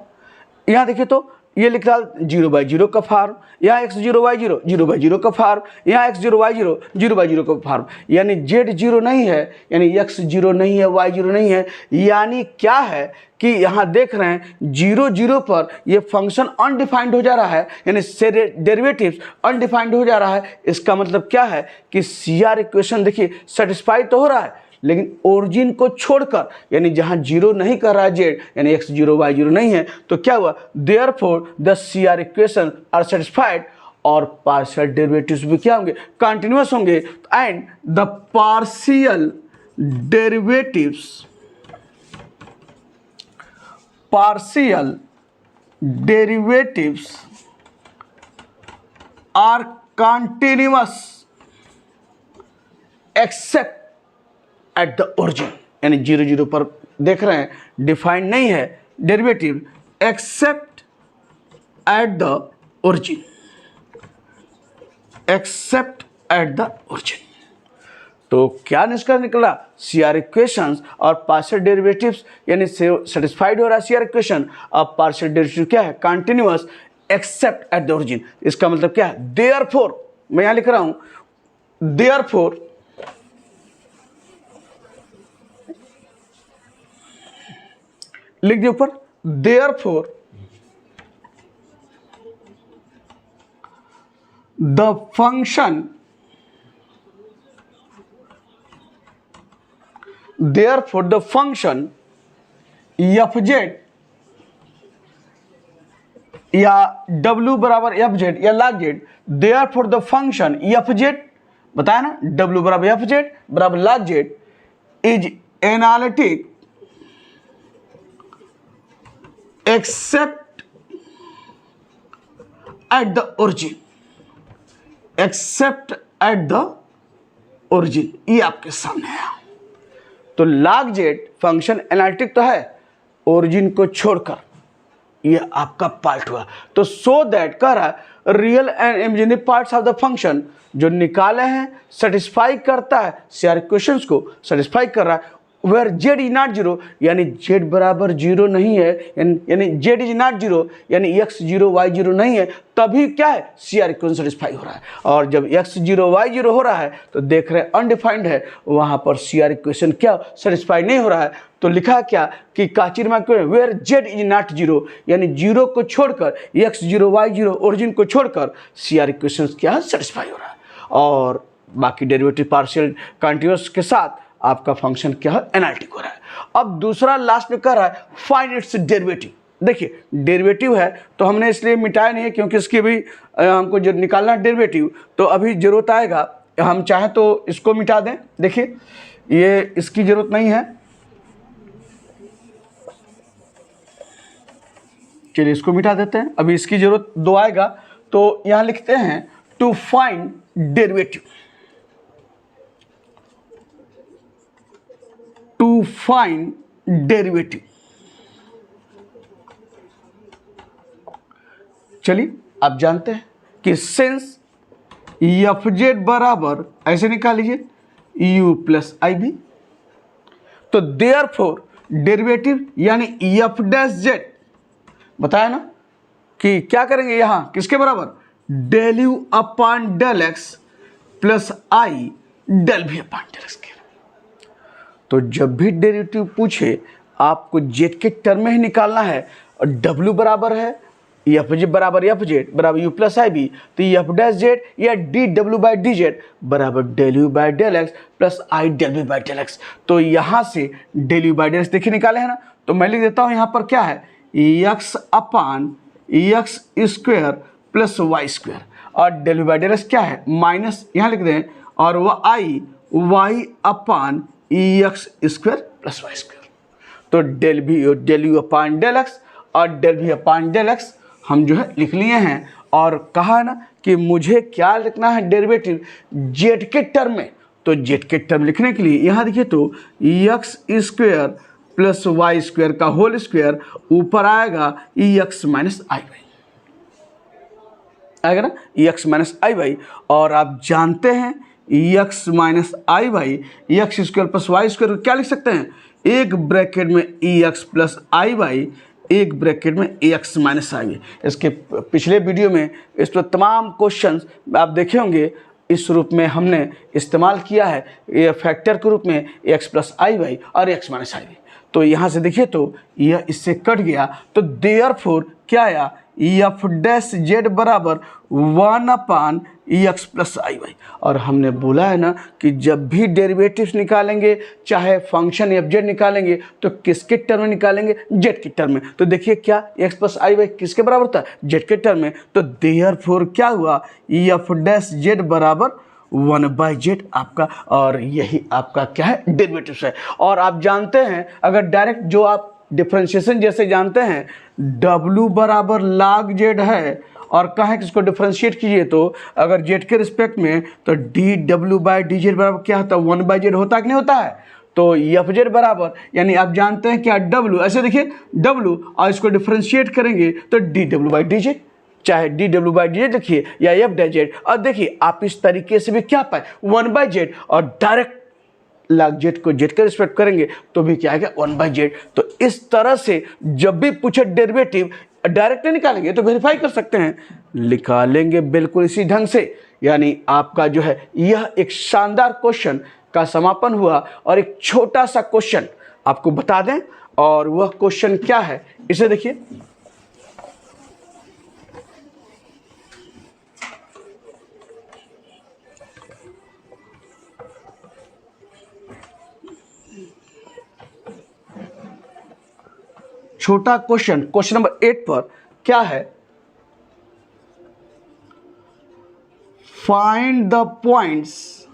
[SPEAKER 1] यहाँ देखिए तो ये लिख रहा जीरो बाई जीरो का फॉर्म, यहाँ x zero Y zero, zero by zero का फॉर्म, यहाँ x zero Y zero, zero by zero का फॉर्म। यानी जेड जीरो नहीं है, यानी एक्स जीरो नहीं है, वाई जीरो नहीं है। यानी क्या है कि यहाँ देख रहे हैं जीरो जीरो पर ये फंक्शन अनडिफाइंड हो जा रहा है, यानी डेरिवेटिव्स अनडिफाइंड हो जा रहा है। इसका मतलब क्या है कि सीआर इक्वेशन देखिए सेटिस्फाई तो हो रहा है, लेकिन ओरिजिन को छोड़कर, यानी जहां जीरो नहीं कर रहा है जेड, यानी एक्स जीरो वाई जीरो नहीं है, तो क्या हुआ, therefore the CR equation are satisfied, और पार्शियल डेरिवेटिव्स भी क्या होंगे, कंटिन्यूअस होंगे। And the partial derivatives are continuous except at the origin, यानी जीरो जीरो पर देख रहे हैं डिफाइंड नहीं है derivative, except at the origin, except at the origin. तो क्या निष्कर्ष निकला, सीआर इक्वेशंस और पार्शियल डेरिवेटिव्स यानी सेटिस्फाइड हो रहा है सीआर इक्वेशन, और पार्शियल डेरिवेटिव क्या है, continuous except at the origin. इसका मतलब क्या है, देयरफॉर, मैं यहां लिख रहा हूं देयरफॉर लिख दिए ऊपर, therefore the function, therefore the function f Z या डब्ल्यू बराबर एफ जेड या log Z, therefore the function f Z, बताया ना, डब्ल्यू बराबर एफ जेड बराबर log Z is analytic accept at the origin, except at the origin, ये आपके सामने है। तो लॉग जेड फंक्शन एनालिटिक तो है, ओरिजिन को छोड़कर, ये आपका पार्ट हुआ। तो सो दैट कह रहा है real and imaginary parts of the function जो निकाले हैं सेटिस्फाई करता है, सीआर इक्वेशंस को सेटिस्फाई कर रहा है, where Z is not zero, यानी जेड बराबर जीरो नहीं है, यानी जेड इज नॉट जीरो, यानी एक्स जीरो वाई जीरो नहीं है, तभी क्या है, सीआर इक्वेशन सेटिस्फाई हो रहा है। और जब एक्स जीरो वाई जीरो हो रहा है तो देख रहे हैं अनडिफाइंड है, वहां पर सीआर इक्वेशन क्या सेटिस्फाई नहीं हो रहा है। तो लिखा क्या कि काचिरमा क्यों, where Z is not zero, यानी जीरो को छोड़कर, X zero Y zero origin को छोड़कर सीआर इक्वेशन क्या सेटिस्फाई हो रहा है, और बाकी डेरिवेटिव पार्शियल कंटिन्यूअस के साथ आपका फंक्शन क्या है, एनालिटिक हो रहा है। अब दूसरा लास्ट में कर रहा है फाइंड इट्स डेरिवेटिव। देखिए डेरिवेटिव है तो हमने इसलिए मिटाया नहीं है क्योंकि इसकी भी हमको जो निकालना डेरिवेटिव, तो अभी जरूरत आएगा, हम चाहें तो इसको मिटा दें। देखिए ये इसकी जरूरत नहीं है, चलिए इसको मिटा देते हैं, अभी इसकी जरूरत दो आएगा। तो यहां लिखते हैं to find derivative, to find derivative. चलिए आप जानते हैं कि सिंस एफ जेड बराबर ऐसे निकाल लीजिए यू प्लस आई बी, तो देयरफॉर डेरिवेटिव यानी एफ डैश जेड, बताया ना कि क्या करेंगे यहां किसके बराबर, del you upon del x plus I del भी अपॉन डेल एक्स के। तो जब भी डेरिवेटिव पूछे आपको जेड के टर्म में ही निकालना है, और डब्ल्यू बराबर है एफ जेड बराबर एफ जेड बराबर यू प्लस आई बी, तो एफ डैश जेड या डी डब्ल्यू बाई डी जेड बराबर del you by del x plus I del b by del x. तो यहाँ से del you by del x देखिए निकाले है ना, तो मैं लिख देता हूँ यहाँ पर क्या है, x upon x square plus y square, और del you by del x क्या है माइनस, यहाँ लिख दें, और वह i y upon x square plus y square. तो del you upon del x और डेल भी अपॉन डेल एक्स हम जो है लिख लिए हैं, और कहा ना कि मुझे क्या लिखना है डेरिवेटिव जेड के टर्म में। तो जेड के टर्म लिखने के लिए यहाँ देखिए तो x square plus y square का होल स्क्वायर ऊपर आएगा एक्स माइनस आई वाई। आएगा ना, e x minus i y. और आप जानते हैं e x minus i y x square plus y square क्या लिख सकते हैं, एक ब्रैकेट में e x plus i y, एक ब्रैकेट में a x minus i y. इसके पिछले वीडियो में इस पर तमाम क्वेश्चंस आप देखे होंगे, इस रूप में हमने इस्तेमाल किया है, ये फैक्टर के रूप में a x plus i y और एक्स माइनस आई वाई। तो यहाँ से देखिए तो यह इससे कट गया, तो देयरफॉर क्या आया, एफ डैश जेड बराबर 1 ई एक्स प्लस आई वाई। और हमने बोला है ना कि जब भी डेरिवेटिव्स निकालेंगे, चाहे फंक्शन एफ जेड निकालेंगे, तो किसके टर्म में निकालेंगे, जेड के टर्म में। तो देखिए क्या एक्स प्लस आई वाई किसके बराबर था, जेड के टर्म में। तो देयरफॉर क्या हुआ, एफ डैश जेड बराबर 1/z आपका, और यही आपका क्या है, डेरिवेटिव्स है। और आप जानते हैं अगर डायरेक्ट जो आप डिफरेंशिएशन जैसे जानते हैं, w बराबर log z है, और कहें कि इसको डिफरेंशिएट कीजिए तो अगर z के रिस्पेक्ट में, तो dw/dz बराबर क्या होता है, 1/z होता है कि नहीं होता है। तो एफ जेड बराबर, यानी आप जानते हैं क्या, w, ऐसे देखिए w, और इसको डिफरेंशिएट करेंगे तो dw/dz, चाहे dw/dz लिखिए या एफ डैश जेड। और देखिए आप इस तरीके से भी क्या पाए, 1/z, और डायरेक्ट log z को z के रिस्पेक्ट करेंगे तो भी क्या आएगा, 1/z। तो इस तरह से जब भी पूछे डेरिवेटिव डायरेक्ट निकालेंगे तो वेरीफाई कर सकते हैं, निकालेंगे बिल्कुल इसी ढंग से। यानी आपका जो है यह एक शानदार क्वेश्चन का समापन हुआ। और एक छोटा सा क्वेश्चन आपको बता दें, और वह क्वेश्चन क्या है, इसे देखिए। छोटा क्वेश्चन, क्वेश्चन नंबर 8 पर क्या है, find the points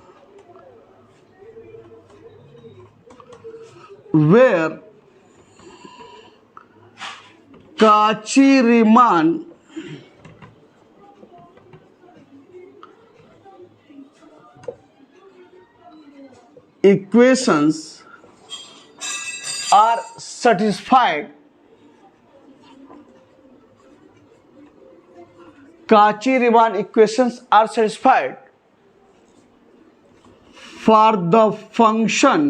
[SPEAKER 1] where Cauchy Riemann equations are satisfied, Cauchy-Riemann equations are satisfied for the function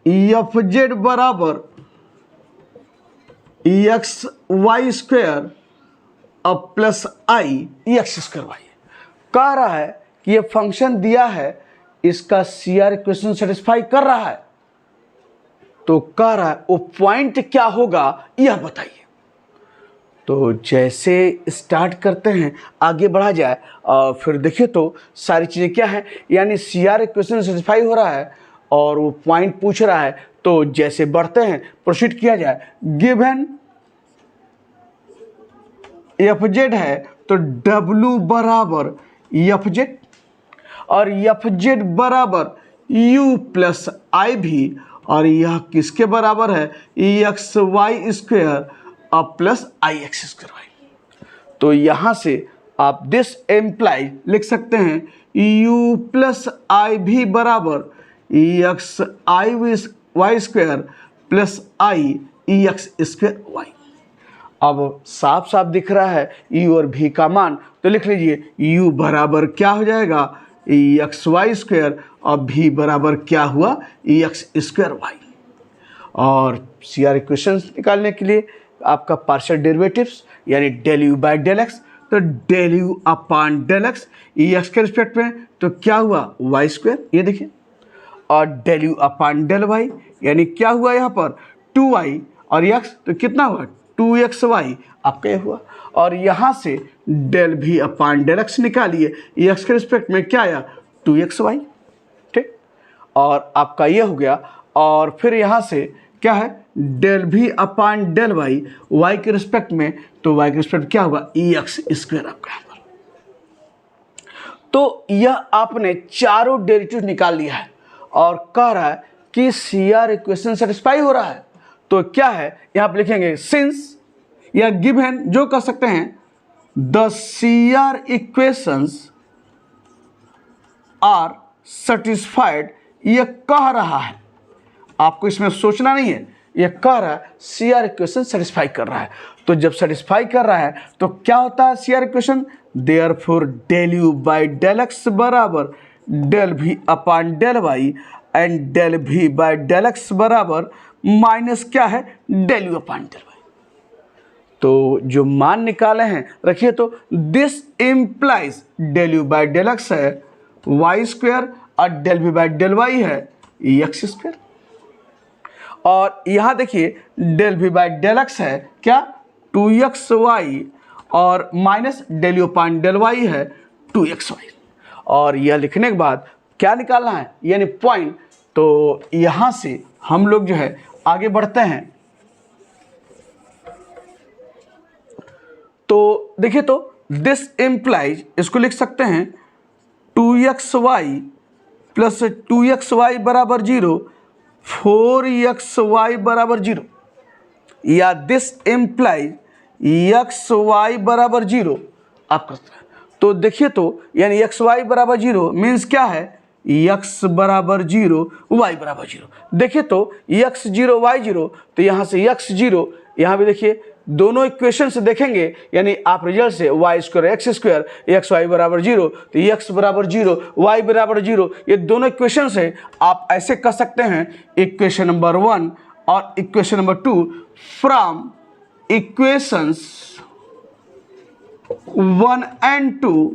[SPEAKER 1] F z बराबर एक्स वाई स्क्वायर अब प्लस आई एक्स स्क्वायर वाई। कह रहा है कि ये फंक्शन दिया है, इसका सी आर इक्वेशन सेटिस्फाई कर रहा है। तो कह रहा है वो पॉइंट क्या होगा यह बताइए। तो जैसे स्टार्ट करते हैं, आगे बढ़ा जाए, और फिर देखिए तो सारी चीज़ें क्या है, यानी सी आर इक्वेशन सेटिस्फाई हो रहा है और वो पॉइंट पूछ रहा है। तो जैसे बढ़ते हैं, प्रोसीड किया जाए, गिवन एफ जेड है तो डब्ल्यू बराबर एफ जेड, और एफ जेड बराबर यू प्लस आई भी, और यह किसके बराबर है, एक्स वाई स्क्वायर अब प्लस आई एक्स स्क्वायर वाई। तो यहाँ से आप दिस एम्प्लाई लिख सकते हैं, यू प्लस आई भी बराबर एक्स आई वाई स्क्वायर प्लस आई एक्स स्क्वायर वाई। अब साफ साफ दिख रहा है यू और भी का मान, तो लिख लीजिए यू बराबर क्या हो जाएगा, एक्स वाई स्क्वायर, और भी बराबर क्या हुआ, एक्स स्क्वायर वाई। और सी आर इक्वेशन निकालने के लिए आपका पार्शियल डेरिवेटिव्स यानी del u by del x, तो del you upon del x x के रिस्पेक्ट में, तो क्या हुआ, वाई स्क्वायर, ये देखिए, और del you upon del y यानी क्या हुआ यहाँ पर 2y, और x तो कितना हुआ 2xy आपका ये हुआ। और यहाँ से डेल भी अपॉन डेल एक्स निकालिए, x के रिस्पेक्ट में क्या आया 2xy, ठीक, और आपका ये हो गया। और फिर यहाँ से क्या है, डेल भी अपॉन डेल y के रिस्पेक्ट में, तो y के रिस्पेक्ट क्या होगा एक्स स्क्वायर आपका यहाँ पर। तो यह आपने चारों डेरिवेटिव निकाल लिया है और कह रहा है कि सी आर इक्वेशन सेटिस्फाई हो रहा है। तो क्या है, यहाँ पे लिखेंगे सिंस या गिवन, जो कह सकते हैं the C R equations are satisfied, ये कह रहा है, आपको इसमें सोचना नहीं है, ये कह रहा है सी आर इक्वेशन सेटिस्फाई कर रहा है। तो जब सेटिस्फाई कर रहा है तो क्या होता है C R equation, therefore del you by del x बराबर डेल भी upon del Y and del भी बाई डेल एक्स बराबर माइनस क्या है del you upon del Y. तो जो मान निकाले हैं रखिए, तो this implies del you by del X है वाई स्क्वायर और डेल भी बाई डेल वाई है एक्स स्क्वायर, और यहां देखिए डेल भी बाई डेल एक्स है क्या 2xy और minus del you upon del Y है 2xy। और यह लिखने के बाद क्या निकालना है यानी पॉइंट। तो यहां से हम लोग जो है आगे बढ़ते हैं। तो देखिए, तो दिस इम्प्लाइज इसको लिख सकते हैं 2xy प्लस 2xy बराबर 0 4xy बराबर 0, या दिस इम्प्लाइज xy बराबर 0 आप कर सकते हैं। तो देखिए, तो यानी xy बराबर 0 मीन्स क्या है x बराबर 0 y बराबर 0। देखिए तो x 0 y 0, तो यहाँ से x 0, यहाँ भी देखिए दोनों इक्वेशन से देखेंगे यानी आप रिजल्ट से y square X square X Y बराबर 0, तो x बराबर 0 y बराबर 0, ये दोनों इक्वेशन से आप ऐसे कर सकते हैं इक्वेशन नंबर 1 और equation number 2 from equations 1 and 2।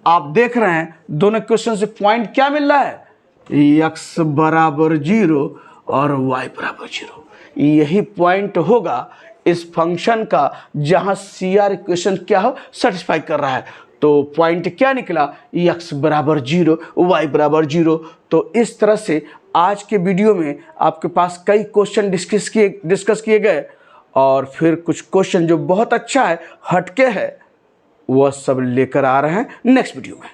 [SPEAKER 1] आप देख रहे हैं दोनों इक्वेशन से पॉइंट क्या मिल रहा है x बराबर 0 और y बराबर 0। यही पॉइंट होगा इस फंक्शन का जहां सी आर इक्वेशन क्या हो सेटिस्फाई कर रहा है। तो पॉइंट क्या निकला x बराबर 0 y बराबर 0। तो इस तरह से आज के वीडियो में आपके पास कई क्वेश्चन डिस्कस किए गए, और फिर कुछ क्वेश्चन जो बहुत अच्छा है हटके है वह सब लेकर आ रहे हैं नेक्स्ट वीडियो में।